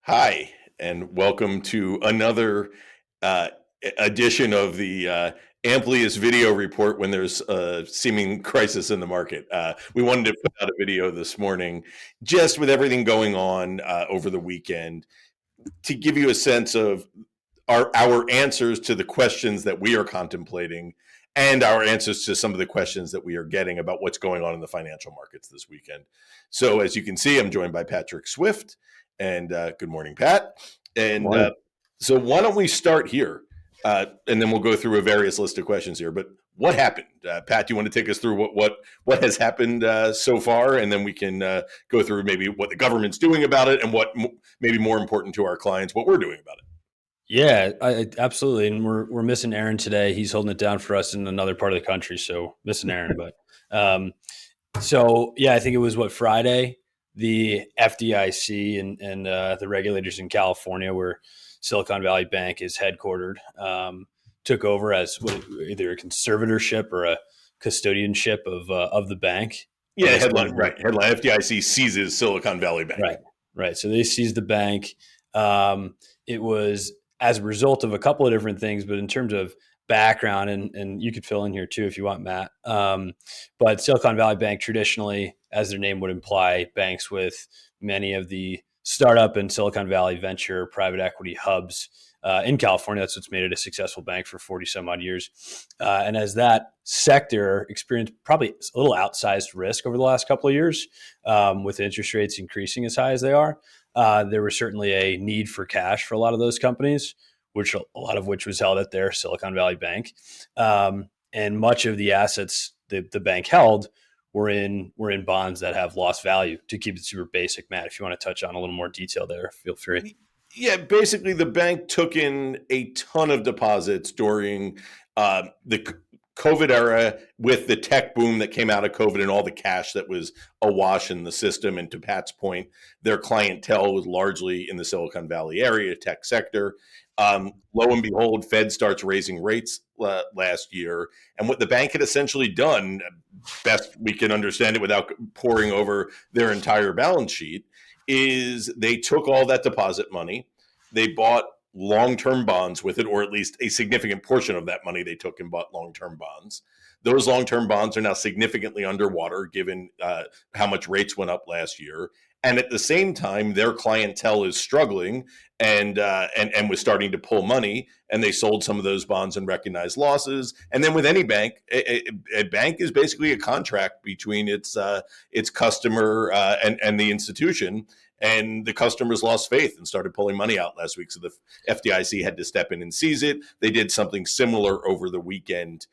Hi, and welcome to another uh, edition of the Amplius video report when there's a seeming crisis in the market. We wanted to put out a video this morning just with everything going on over the weekend to give you a sense of our answers to the questions that we are contemplating and our answers to some of the questions that we are getting about what's going on in the financial markets this weekend. So, as you can see, I'm joined by Patrick Swift. And good morning, Pat. And Morning. so, why don't we start here? And then we'll go through a various list of questions here. But what happened, Pat? Do you want to take us through what has happened so far, and then we can go through maybe what the government's doing about it, and what maybe more important to our clients, what we're doing about it. Yeah, absolutely. And we're missing Aaron today. He's holding it down for us in another part of the country. So missing Aaron. But I think it was Friday, the FDIC and the regulators in California, where Silicon Valley Bank is headquartered, took over as either a conservatorship or a custodianship of the bank. Yeah, headline, right. Headline, FDIC seizes Silicon Valley Bank. Right. So they seized the bank. It was as a result of a couple of different things, but in terms of background, and you could fill in here too if you want, Matt. But Silicon Valley Bank traditionally, as their name would imply, banks with many of the startup and Silicon Valley venture private equity hubs in California. That's what's made it a successful bank for 40 some odd years. And as that sector experienced probably a little outsized risk over the last couple of years, with interest rates increasing as high as they are, there was certainly a need for cash for a lot of those companies, which a lot of which was held at their Silicon Valley Bank. And much of the assets the bank held were in bonds that have lost value. To keep it super basic, Matt, if you want to touch on a little more detail there, feel free. Yeah, basically the bank took in a ton of deposits during the COVID era with the tech boom that came out of COVID and all the cash that was awash in the system. And to Pat's point, their clientele was largely in the Silicon Valley area, tech sector. Lo and behold, Fed starts raising rates last year. And what the bank had essentially done, best we can understand it without pouring over their entire balance sheet, is they took all that deposit money, they bought long-term bonds with it, or at least a significant portion of that money they took and bought long-term bonds. Those long-term bonds are now significantly underwater given how much rates went up last year. And at the same time, their clientele is struggling and was starting to pull money, and they sold some of those bonds and recognized losses. And then with any bank, a bank is basically a contract between its customer and the institution. And the customers lost faith and started pulling money out last week. So the FDIC had to step in and seize it. They did something similar over the weekend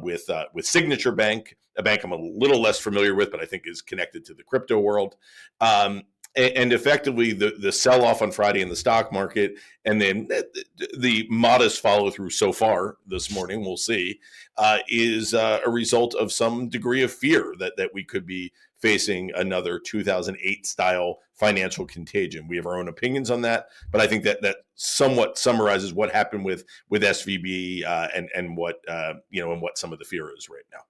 with Signature Bank, a bank I'm a little less familiar with, but I think is connected to the crypto world. And effectively, the sell-off on Friday in the stock market, and then the modest follow-through so far this morning, we'll see, is a result of some degree of fear that we could be facing another 2008 style financial contagion. We have our own opinions on that, but I think that somewhat summarizes what happened with SVB and what and what some of the fear is right now.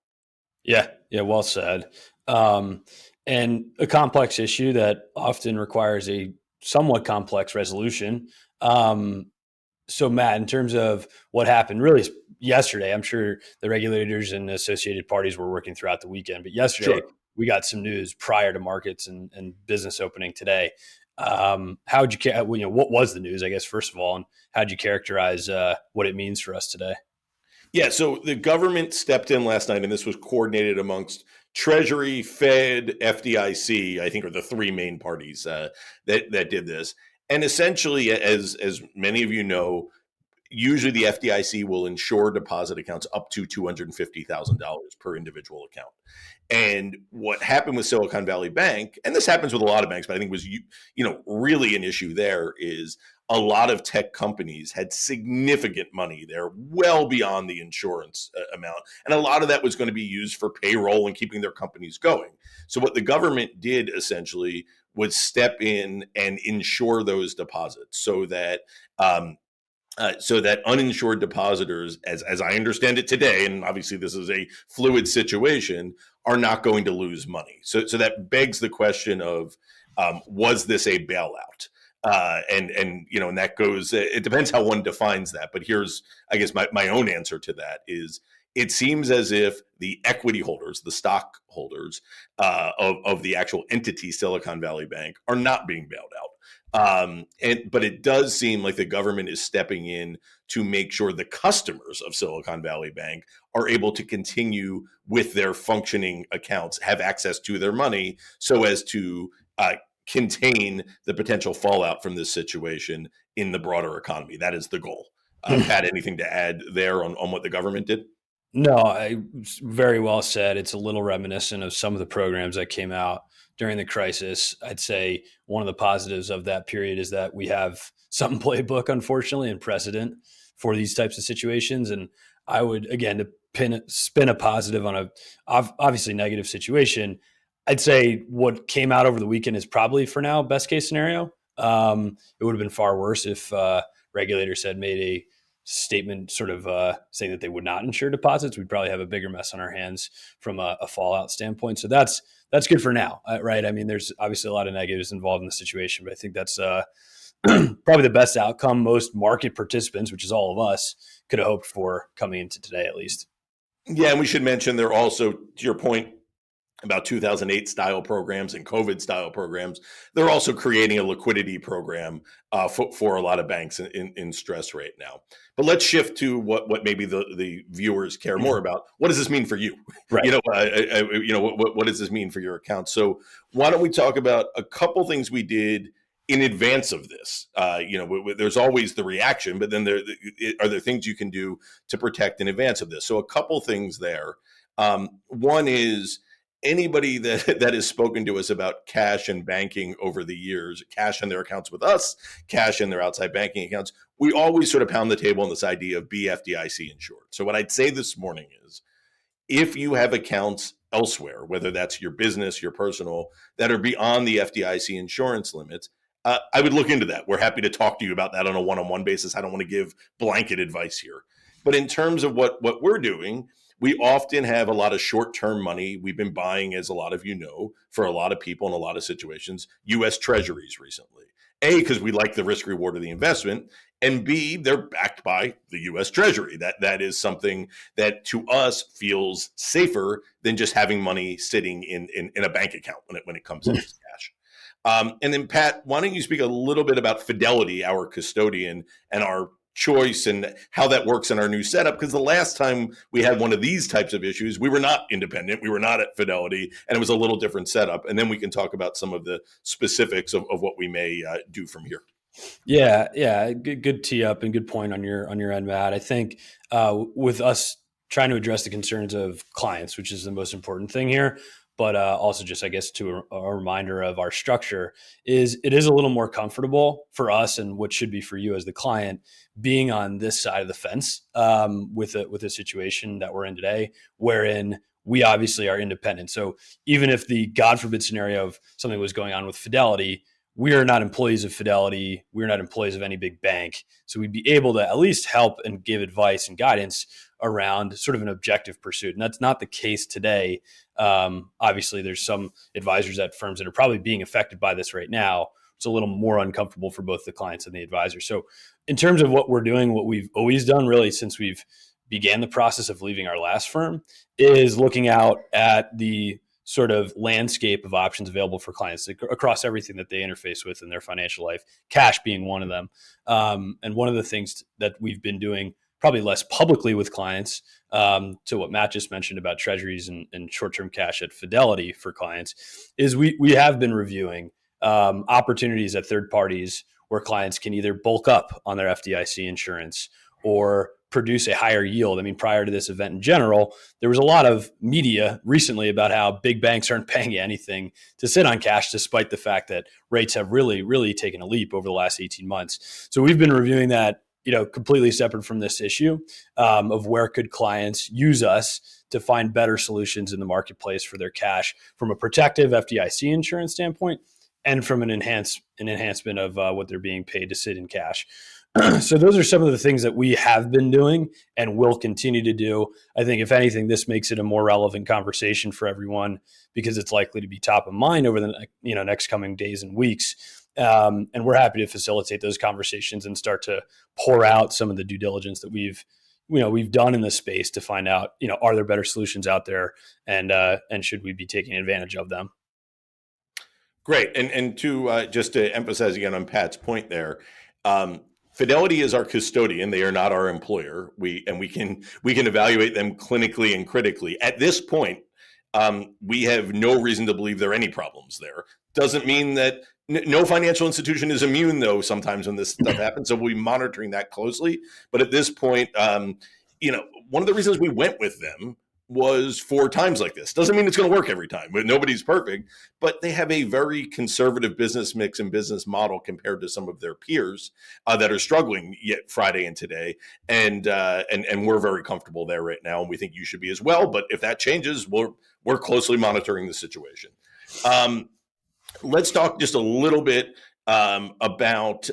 Yeah, well said. And a complex issue that often requires a somewhat complex resolution. So, Matt, in terms of what happened really yesterday, I'm sure the regulators and associated parties were working throughout the weekend, but yesterday we got some news prior to markets and business opening today. How would you, what was the news, I guess, first of all, and how'd you characterize what it means for us today? Yeah, so the government stepped in last night, and this was coordinated amongst Treasury, Fed, FDIC, I think are the three main parties that did this. And essentially, as many of you know, usually the FDIC will insure deposit accounts up to $250,000 per individual account. And what happened with Silicon Valley Bank, and this happens with a lot of banks, but I think was really an issue there, is a lot of tech companies had significant money there, well beyond the insurance amount. And a lot of that was going to be used for payroll and keeping their companies going. So what the government did essentially was step in and insure those deposits so that uninsured depositors, as I understand it today, and obviously this is a fluid situation, are not going to lose money. So that begs the question of, was this a bailout? And that goes, it depends how one defines that. But here's, I guess, my own answer to that is, it seems as if the equity holders, the stockholders of the actual entity, Silicon Valley Bank, are not being bailed out. But it does seem like the government is stepping in to make sure the customers of Silicon Valley Bank are able to continue with their functioning accounts, have access to their money, so as to contain the potential fallout from this situation in the broader economy. That is the goal. Pat, anything to add there on what the government did? No, very well said. It's a little reminiscent of some of the programs that came out during the crisis. I'd say one of the positives of that period is that we have some playbook, unfortunately, and precedent for these types of situations. And I would, again, to spin a positive on a obviously negative situation, I'd say what came out over the weekend is probably, for now, best case scenario. It would have been far worse if regulators had made a statement sort of saying that they would not insure deposits. We'd probably have a bigger mess on our hands from a fallout standpoint. So that's good for now, right? I mean, there's obviously a lot of negatives involved in the situation, but I think that's probably the best outcome most market participants, which is all of us, could have hoped for coming into today, at least. Yeah, and we should mention there also, to your point about 2008 style programs and COVID style programs, they're also creating a liquidity program for a lot of banks in stress right now. But let's shift to what maybe the viewers care more about. What does this mean for you? Right. What does this mean for your account? So why don't we talk about a couple things we did in advance of this? There's always the reaction, but then are there things you can do to protect in advance of this? So a couple things there. One is, anybody that has spoken to us about cash and banking over the years, cash in their accounts with us, cash in their outside banking accounts, we always sort of pound the table on this idea of be FDIC insured. So what I'd say this morning is, if you have accounts elsewhere, whether that's your business, your personal, that are beyond the FDIC insurance limits, I would look into that. We're happy to talk to you about that on a one-on-one basis. I don't want to give blanket advice here. But in terms of what we're doing, we often have a lot of short-term money. We've been buying, as a lot of you know, for a lot of people in a lot of situations, U.S. Treasuries recently. A, because we like the risk reward of the investment, and B, they're backed by the U.S. Treasury. That is something that to us feels safer than just having money sitting in a bank account when it comes in as cash. And then, Pat, why don't you speak a little bit about Fidelity, our custodian, and our choice and how that works in our new setup? Because the last time we had one of these types of issues, we were not independent, we were not at Fidelity, and it was a little different setup. And then we can talk about some of the specifics of what we may do from here. Yeah, good tee up and good point on your end, Matt. I think with us trying to address the concerns of clients, which is the most important thing here, but also just, I guess, to a reminder of our structure, it is a little more comfortable for us, and what should be for you as the client, being on this side of the fence with a situation that we're in today, wherein we obviously are independent. So even if the God forbid scenario of something was going on with Fidelity, we are not employees of Fidelity. We're not employees of any big bank. So we'd be able to at least help and give advice and guidance around sort of an objective pursuit. And that's not the case today. Obviously, there's some advisors at firms that are probably being affected by this right now. It's a little more uncomfortable for both the clients and the advisor. So in terms of what we're doing, what we've always done really since we've began the process of leaving our last firm, is looking out at the sort of landscape of options available for clients across everything that they interface with in their financial life, cash being one of them. And one of the things that we've been doing probably less publicly with clients, to what Matt just mentioned about treasuries and short-term cash at Fidelity for clients, is we have been reviewing opportunities at third parties where clients can either bulk up on their FDIC insurance or produce a higher yield. I mean, prior to this event in general, there was a lot of media recently about how big banks aren't paying you anything to sit on cash, despite the fact that rates have really, really taken a leap over the last 18 months. So we've been reviewing that, completely separate from this issue of where could clients use us to find better solutions in the marketplace for their cash from a protective FDIC insurance standpoint and from an enhancement of what they're being paid to sit in cash. So those are some of the things that we have been doing and will continue to do. I think if anything, this makes it a more relevant conversation for everyone because it's likely to be top of mind over the next coming days and weeks. And we're happy to facilitate those conversations and start to pour out some of the due diligence that we've done in this space to find out, are there better solutions out there, and should we be taking advantage of them? Great. And to just to emphasize again on Pat's point there, Fidelity is our custodian. They are not our employer. We can evaluate them clinically and critically. At this point, we have no reason to believe there are any problems there. Doesn't mean that no financial institution is immune, though, sometimes when this stuff happens. So we'll be monitoring that closely. But at this point, one of the reasons we went with them was for times like this. Doesn't mean it's going to work every time, but nobody's perfect. But they have a very conservative business mix and business model compared to some of their peers that are struggling yet Friday and today. And we're very comfortable there right now, and we think you should be as well. But if that changes, we're closely monitoring the situation. Let's talk just a little bit about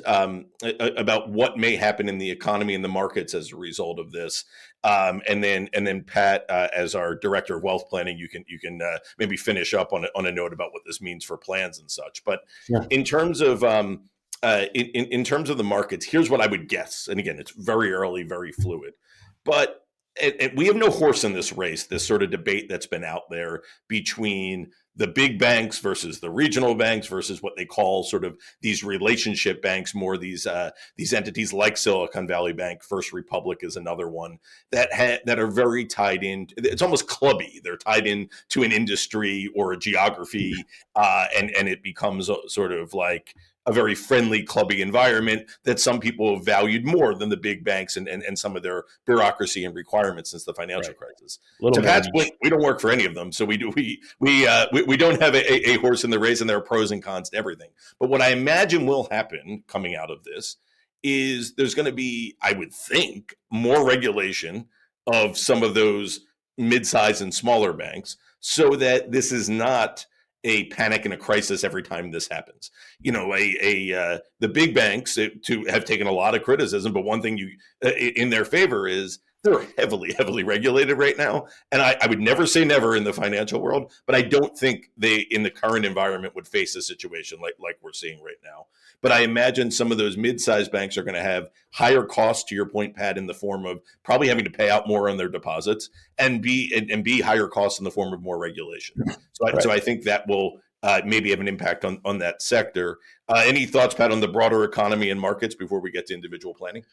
what may happen in the economy and the markets as a result of this, and then Pat, as our director of wealth planning, you can maybe finish up on a note about what this means for plans and such. But Yeah. in terms of in terms of the markets, here's what I would guess. And again, it's very early, very fluid, but we have no horse in this race. This sort of debate that's been out there between the big banks versus the regional banks versus what they call sort of these relationship banks, more these entities like Silicon Valley Bank. First Republic is another one that are very tied in. It's almost clubby. They're tied in to an industry or a geography, and it becomes sort of like a very friendly, clubby environment that some people have valued more than the big banks and some of their bureaucracy and requirements since the financial crisis. To Pat's point, we don't work for any of them, so we don't have a horse in the race, and there are pros and cons to everything. But what I imagine will happen coming out of this is there's going to be, I would think, more regulation of some of those mid-size and smaller banks, so that this is not a panic and a crisis every time this happens. The big banks have taken a lot of criticism, but one thing in their favor is they're heavily, heavily regulated right now. And I would never say never in the financial world, but I don't think they, in the current environment, would face a situation like we're seeing right now. But I imagine some of those mid-sized banks are going to have higher costs, to your point, Pat, in the form of probably having to pay out more on their deposits, and be higher costs in the form of more regulation. So I think that will maybe have an impact on that sector. Any thoughts, Pat, on the broader economy and markets before we get to individual planning?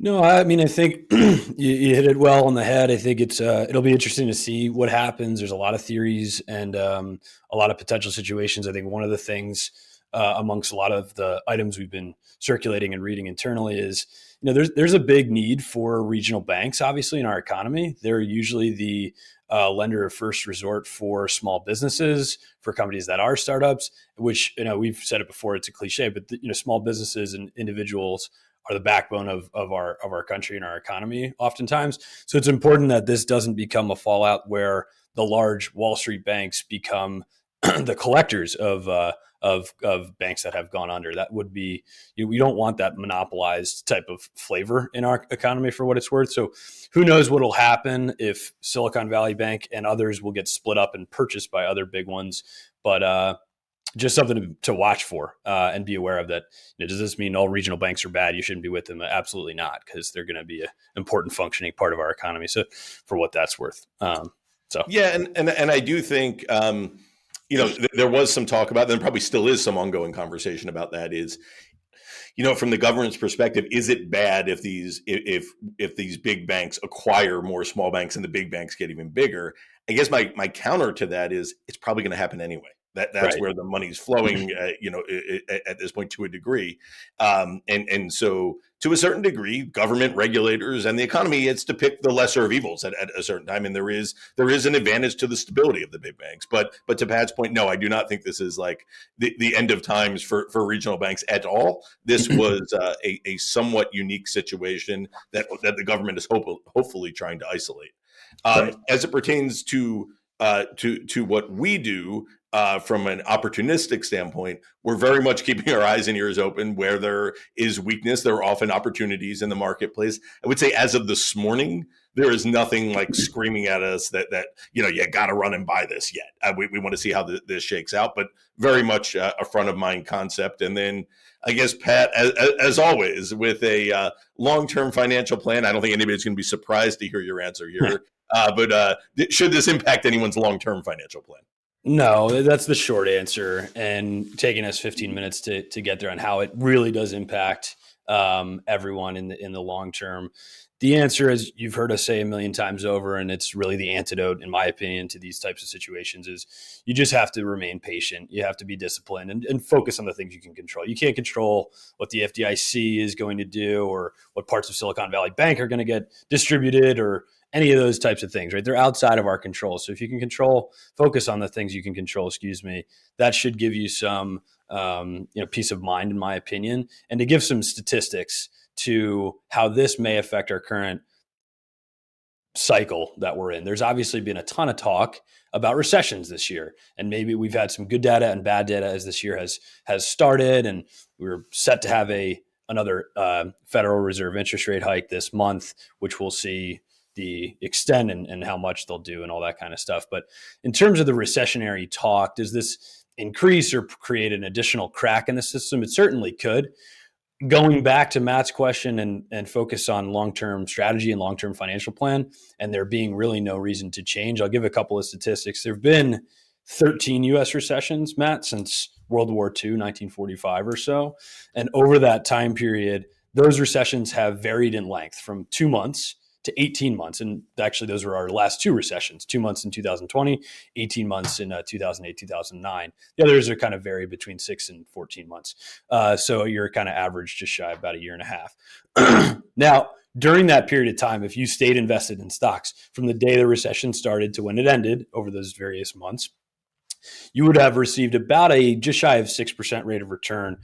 No, I mean, I think you hit it well on the head. I think it'll be interesting to see what happens. There's a lot of theories and a lot of potential situations. I think one of the things amongst a lot of the items we've been circulating and reading internally is, there's a big need for regional banks, obviously, in our economy. They're usually the lender of first resort for small businesses, for companies that are startups, which, we've said it before, it's a cliche, but small businesses and individuals are the backbone of our country and our economy oftentimes. So it's important that this doesn't become a fallout where the large Wall Street banks become the collectors of banks that have gone under. That would be, we don't want that monopolized type of flavor in our economy, for what it's worth. So who knows what will happen if Silicon Valley Bank and others will get split up and purchased by other big ones. But just something to watch for and be aware of that. Does this mean all regional banks are bad? You shouldn't be with them? Absolutely not, because they're going to be an important functioning part of our economy. So for what that's worth. Yeah. And I do think, there was some talk about, there probably still is some ongoing conversation about that is, from the government's perspective, is it bad if these big banks acquire more small banks and the big banks get even bigger? I guess my counter to that is it's probably going to happen anyway. That's right, where the money's flowing, at this point, to a degree. And so to a certain degree, government regulators and the economy, it's to pick the lesser of evils at a certain time. And there is an advantage to the stability of the big banks. But to Pat's point, no, I do not think this is like the end of times for regional banks at all. This was a somewhat unique situation that the government is hopefully trying to isolate. Right. As it pertains to what we do, from an opportunistic standpoint, we're very much keeping our eyes and ears open. Where there is weakness, there are often opportunities in the marketplace. I would say as of this morning, there is nothing like screaming at us that you got to run and buy this yet. We want to see how this shakes out, but very much a front of mind concept. And then I guess, Pat, as always, with a long-term financial plan, I don't think anybody's going to be surprised to hear your answer here. But should this impact anyone's long-term financial plan? No, that's the short answer, and taking us 15 minutes to get there on how it really does impact everyone in the long term. The answer, as you've heard us say a million times over, and it's really the antidote, in my opinion, to these types of situations, is you just have to remain patient. You have to be disciplined and focus on the things you can control. You can't control what the FDIC is going to do or what parts of Silicon Valley Bank are going to get distributed or any of those types of things, right? They're outside of our control. So if you can focus on the things you can control, that should give you some, peace of mind, in my opinion. And to give some statistics to how this may affect our current cycle that we're in. There's obviously been a ton of talk about recessions this year, and maybe we've had some good data and bad data as this year has started, and we're set to have another Federal Reserve interest rate hike this month, which we'll see the extent and how much they'll do and all that kind of stuff. But in terms of the recessionary talk, does this increase or create an additional crack in the system? It certainly could. Going back to Matt's question and focus on long-term strategy and long-term financial plan, and there being really no reason to change, I'll give a couple of statistics. There have been 13 U.S. recessions, Matt, since World War II, 1945 or so. And over that time period, those recessions have varied in length from 2 months to 18 months. And actually, those were our last two recessions, 2 months in 2020, 18 months in 2008, 2009. The others are kind of vary between 6 and 14 months. So you're kind of average just shy of about a year and a half. Now, during that period of time, if you stayed invested in stocks from the day the recession started to when it ended over those various months, you would have received about a just shy of 6% rate of return,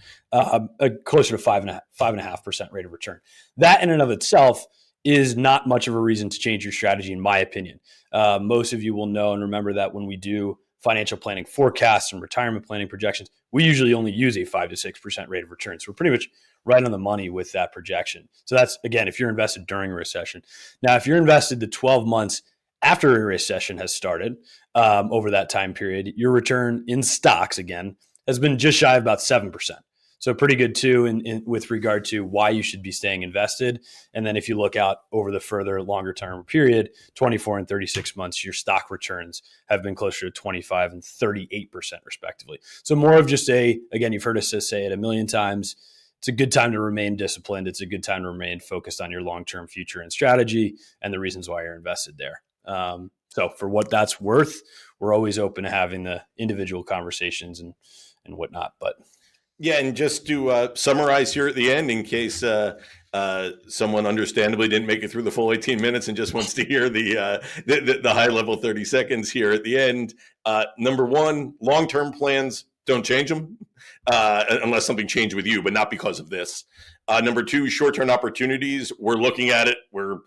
closer to 5.5% rate of return. That in and of itself is not much of a reason to change your strategy, in my opinion. Most of you will know and remember that when we do financial planning forecasts and retirement planning projections, we usually only use a 5 to 6% rate of return. So we're pretty much right on the money with that projection. So that's, again, if you're invested during a recession. Now, if you're invested the 12 months after a recession has started, over that time period, your return in stocks, again, has been just shy of about 7%. So pretty good too with regard to why you should be staying invested. And then if you look out over the further longer term period, 24 and 36 months, your stock returns have been closer to 25 and 38% respectively. So more of just again, you've heard us say it a million times, it's a good time to remain disciplined. It's a good time to remain focused on your long-term future and strategy and the reasons why you're invested there. So for what that's worth, we're always open to having the individual conversations and whatnot, but yeah, and just to summarize here at the end, in case someone understandably didn't make it through the full 18 minutes and just wants to hear the high level 30 seconds here at the end. Number one, long-term plans, don't change them unless something changed with you, but not because of this. Number two, short-term opportunities, we're looking at it. We're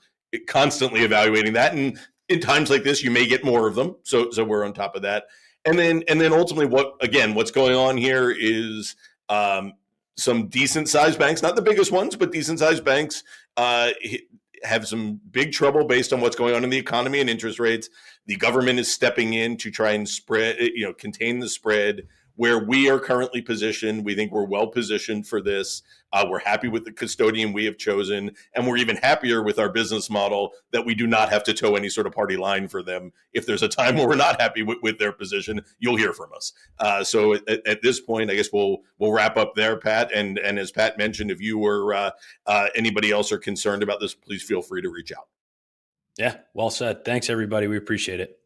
constantly evaluating that. And in times like this, you may get more of them. So we're on top of that. And then ultimately what's going on here is some decent sized banks, not the biggest ones, but decent sized banks have some big trouble based on what's going on in the economy and interest rates. The government is stepping in to try and contain the spread. Where we are currently positioned, we think we're well positioned for this. We're happy with the custodian we have chosen, and we're even happier with our business model that we do not have to toe any sort of party line for them. If there's a time where we're not happy with their position, you'll hear from us. So at this point, I guess we'll wrap up there, Pat. And as Pat mentioned, if you or anybody else are concerned about this, please feel free to reach out. Yeah, well said. Thanks, everybody. We appreciate it.